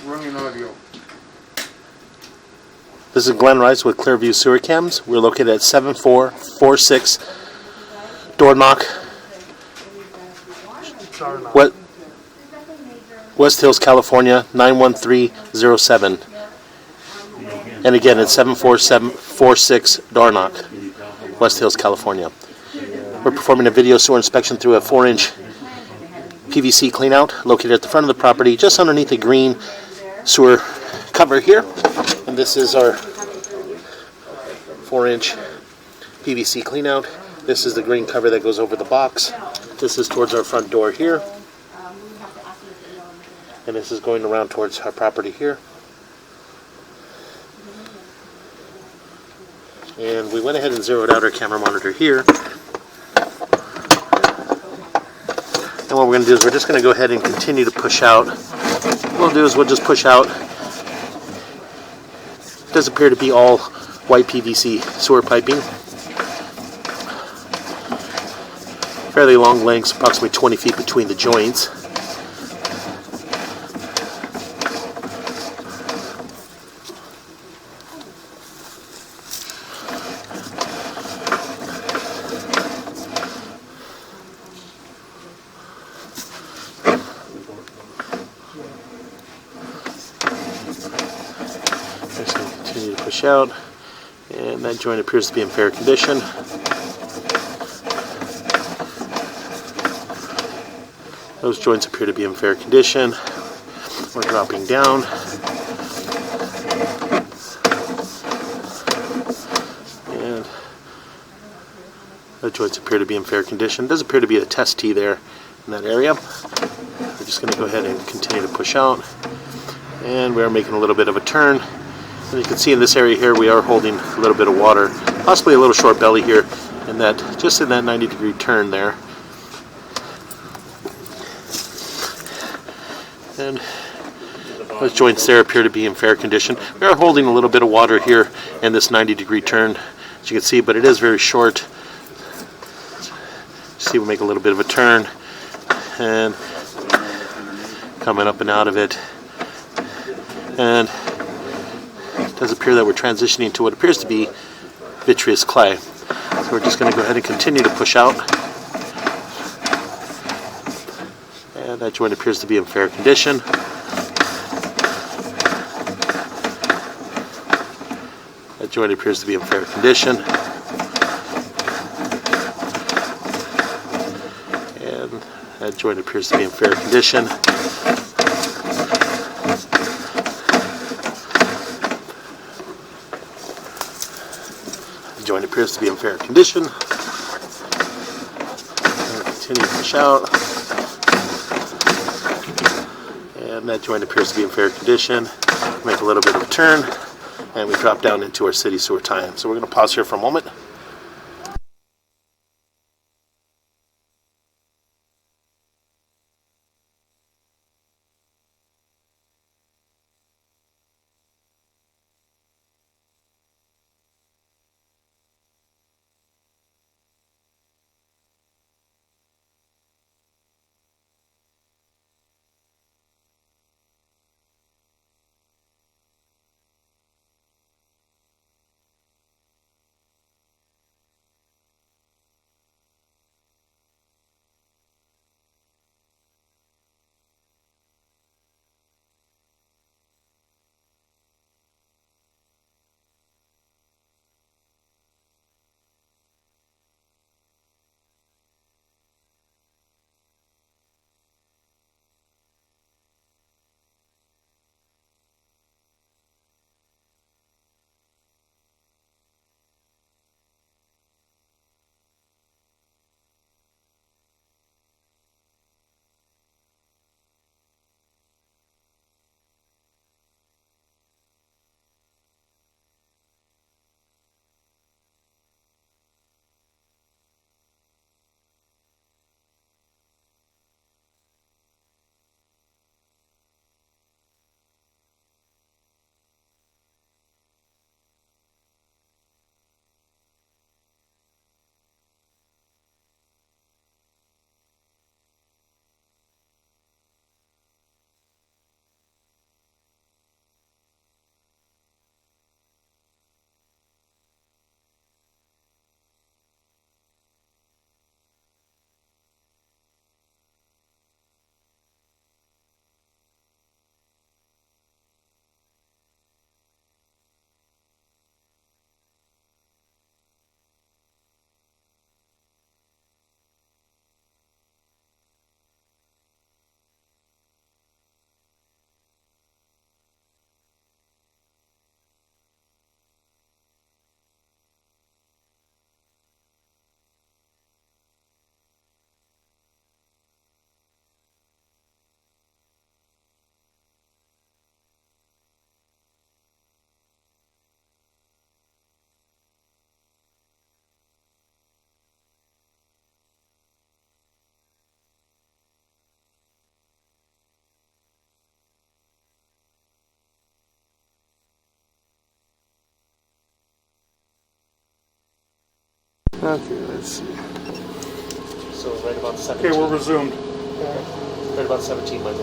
Running audio. This is Glenn Rice with Clearview Sewer Cams. We're located at 7446 Darnoch, West Hills, California, 91307. And again, it's 7446 Darnoch, West Hills, California. We're performing a video sewer inspection through a 4-inch PVC cleanout located at the front of the property, just underneath the green sewer cover here. And this is our 4-inch PVC cleanout. This is the green cover that goes over the box. This is towards our front door here. And this is going around towards our property here. And we went ahead and zeroed out our camera monitor here. And what we're going to do is we're just going to go ahead and continue to push out. What we'll do is we'll just push out. It does appear to be all white PVC sewer piping. Fairly long lengths, approximately 20 feet between the joints. Just going to continue to push out, and that joint appears to be in fair condition. Those joints appear to be in fair condition. We're dropping down. And the joints appear to be in fair condition. Does appear to be a test tee there in that area. We're just going to go ahead and continue to push out. And we are making a little bit of a turn. And you can see in this area here we are holding a little bit of water, possibly a little short belly here, and that just in that 90-degree turn there. And those joints there appear to be in fair condition. We are holding a little bit of water here in this 90-degree turn, as you can see, but it is very short. See, we'll make a little bit of a turn and coming up and out of it. And it does appear that we're transitioning to what appears to be vitreous clay. So we're just going to go ahead and continue to push out. And that joint appears to be in fair condition. That joint appears to be in fair condition. And that joint appears to be in fair condition. The joint appears to be in fair condition. And continue to push out. And that joint appears to be in fair condition. Make a little bit of a turn, and we drop down into our city sewer tie-in. So we're going to pause here for a moment. Okay, let's see. So right about 17. Okay, we're resumed. Right about 17, Michael.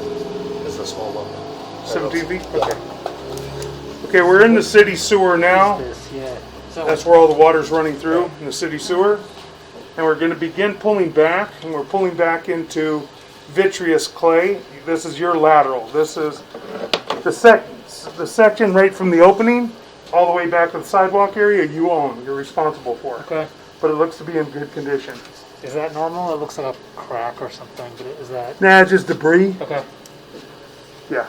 Is the small one. 17 feet? Yeah. Okay. Okay, we're in the city sewer now. Yeah. So That's where all the water's running through, in the city sewer. And we're going to begin pulling back, and we're pulling back into vitreous clay. This is your lateral. This is the section right from the opening all the way back to the sidewalk area you own. You're responsible for. okay. But it looks to be in good condition. Is that normal? It looks like a crack or something, but is that Nah, just debris. okay? Yeah.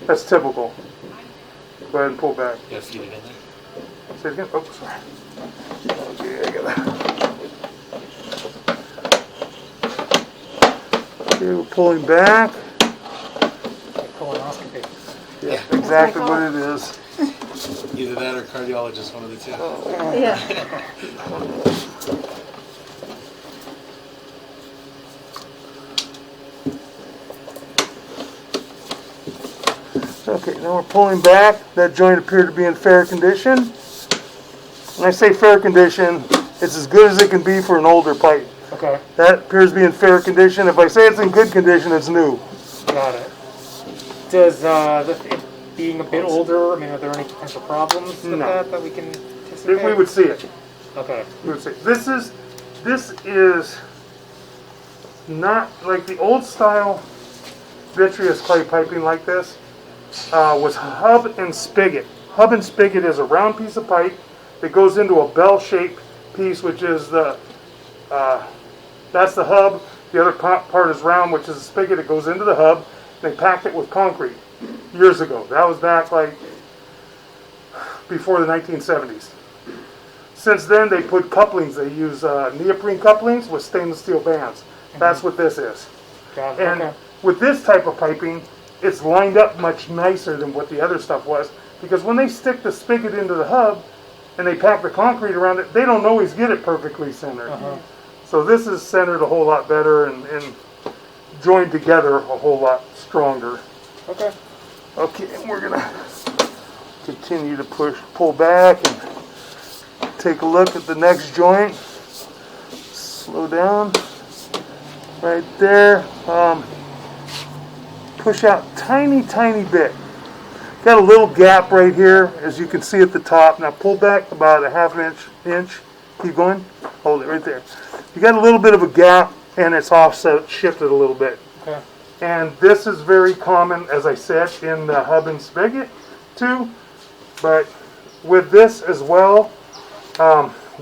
That's typical. Go ahead and pull back. You gotta feed it in there. Say it again. Oh, sorry. Okay, I gotta. Okay, we're pulling back. Colonoscopy. Yeah, exactly what it is. Either that or cardiologist, one of the two. Yeah. Okay, now we're pulling back. That joint appeared to be in fair condition. When I say fair condition, it's as good as it can be for an older pipe. Okay, That appears to be in fair condition. If I say it's in good condition, it's new. got it. Does it being a bit older? I mean, are there any potential problems with No. that we can anticipate? We would see it. Okay. We would see. This is not like the old style vitreous clay piping like this. Was hub and spigot. Hub and spigot is a round piece of pipe that goes into a bell-shaped piece, which is that's the hub. The other part is round, which is a spigot that goes into the hub. They packed it with concrete years ago. That was back like before the 1970s. Since then, they put couplings. They use neoprene couplings with stainless steel bands. That's what this is. Got it. And Okay. with this type of piping, it's lined up much nicer than what the other stuff was, because when they stick the spigot into the hub and they pack the concrete around it, they don't always get it perfectly centered. So this is centered a whole lot better and joined together a whole lot stronger. Okay. Okay, and we're gonna continue to pull back and take a look at the next joint. Slow down. Right there. Push out tiny bit. Got a little gap right here, as you can see at the top. Now pull back about a half inch. Keep going. Hold it right there. You got a little bit of a gap, and it's offset, shifted a little bit. Okay. And this is very common, as I said, in the hub and spigot too. But with this as well,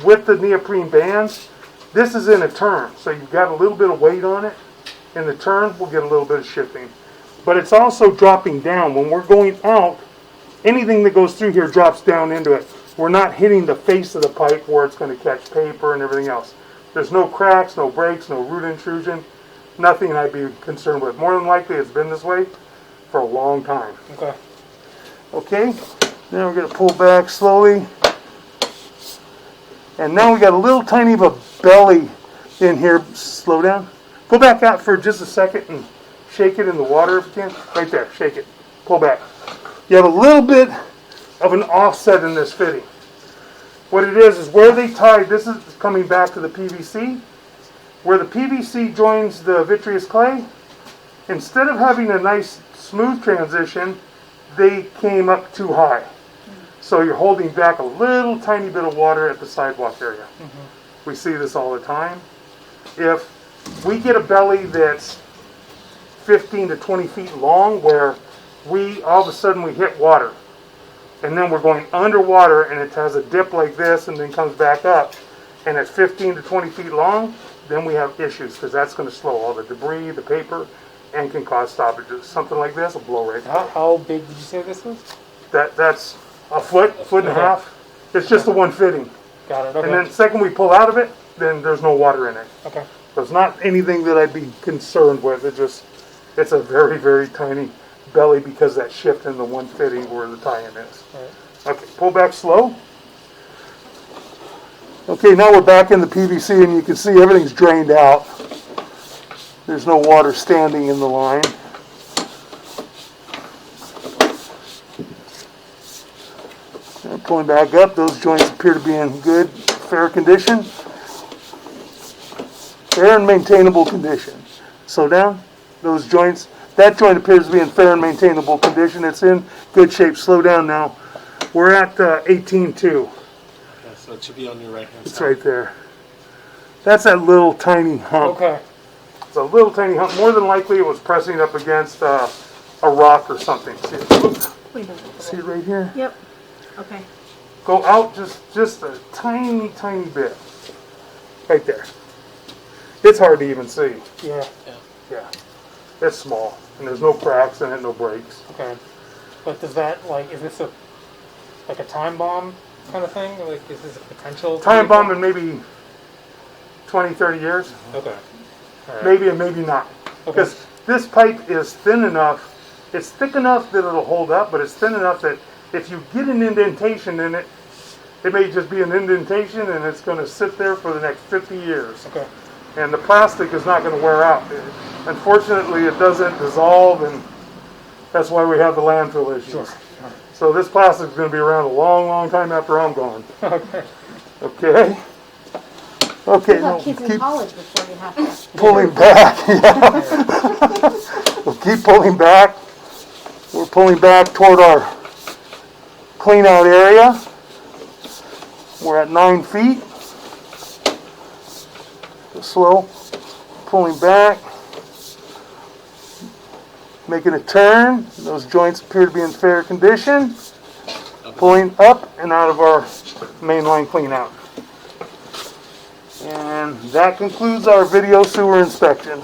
with the neoprene bands, this is in a turn. So you've got a little bit of weight on it. In the turn, we'll get a little bit of shifting. But it's also dropping down. When we're going out, anything that goes through here drops down into it. We're not hitting the face of the pipe where it's going to catch paper and everything else. There's no cracks, no breaks, no root intrusion. Nothing I'd be concerned with. More than likely, it's been this way for a long time. Okay. Okay, now we're going to pull back slowly. And now we got a little tiny of a belly in here. Slow down. Go back out for just a second and shake it in the water if you can. Right there, shake it. Pull back. You have a little bit of an offset in this fitting. What it is where they tied, this is coming back to the PVC, where the PVC joins the vitreous clay, instead of having a nice smooth transition, they came up too high. So you're holding back a little tiny bit of water at the sidewalk area. We see this all the time. If we get a belly that's 15 to 20 feet long, where all of a sudden we hit water, and then we're going underwater and it has a dip like this and then comes back up, and it's 15 to 20 feet long, then we have issues, because that's going to slow all the debris, the paper, and can cause stoppages. Something like this will blow right through. How big did you say this was? That's a foot and a half. It's just the one fitting. Got it. Okay. And then second we pull out of it, then there's no water in it. Okay. So it's not anything that I'd be concerned with. It's a very, very tiny belly because that shift in the one fitting where the tie-in is. Right. Okay, pull back slow. Okay, now we're back in the PVC and you can see everything's drained out. There's no water standing in the line. Now pulling back up, those joints appear to be in good, fair condition. Fair and maintainable condition. Slow down. Those joints, that joint appears to be in fair and maintainable condition. It's in good shape. Slow down now. We're at 18.2. Okay, so it should be on your right hand It's side. right there. That's that little tiny hump. Okay. It's a little tiny hump. More than likely it was pressing up against a rock or something. See it? Wait a minute. See it right here? Yep. Okay. Go out just a tiny, tiny bit. Right there. It's hard to even see. Yeah. Yeah. It's small. And there's no cracks in it, no breaks. Okay. But does that, like, is this like a time bomb kind of thing? Like, is this a potential? Time bomb in maybe 20, 30 years. Okay. All right. Maybe and maybe not. Okay. Because this pipe is thin enough, it's thick enough that it'll hold up, but it's thin enough that if you get an indentation in it, it may just be an indentation and it's going to sit there for the next 50 years. Okay. And the plastic is not going to wear out. Unfortunately, it doesn't dissolve, and that's why we have the landfill issues. Sure. So this plastic is going to be around a long, long time after I'm gone. Okay. Okay? Okay, You now have kids in keep college before you have to. pulling back. Yeah. We'll keep pulling back. We're pulling back toward our clean out area. We're at 9 feet. Slow. Pulling back. Making a turn. Those joints appear to be in fair condition. Pulling up and out of our mainline clean out. And that concludes our video sewer inspection.